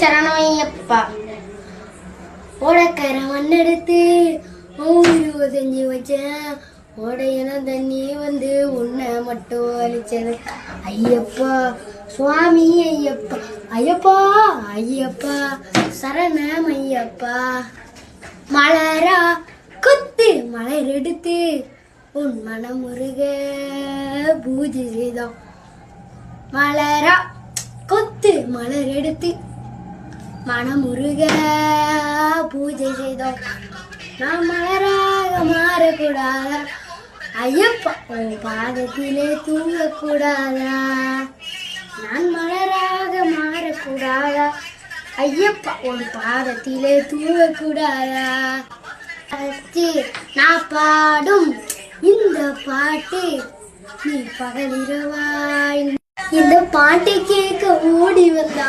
சரணமையப்பா. ஓடக்கர மண்ணெடுத்து ஊரு செஞ்சு வச்சேன். ஓடையன தண்ணி வந்து உன்னை மட்டும் அழிச்சது. ஐயப்பா சுவாமி ஐயப்பா, ஐயப்பா ஐயப்பா சரணம் ஐயப்பா. மலரா கொத்து மலர் எடுத்து உன் மனமுருக பூஜை செய்தோம். மலரா கொத்து மலர் எடுத்து மனமுருக பூஜை செய்தோம். நான் மலராக மாறக்கூடாதா ஐயப்பா, உன் பாதத்திலே தூங்கக்கூடாதா. நான் மலராக மாறக்கூடாதா ஐயப்பா, உன் பாதத்திலே தூங்கக்கூடாதா. நான் பாடும் இந்த பாட்டு நீ பகலிரவாய். இந்த பாட்டை கேட்க ஓடி வந்தா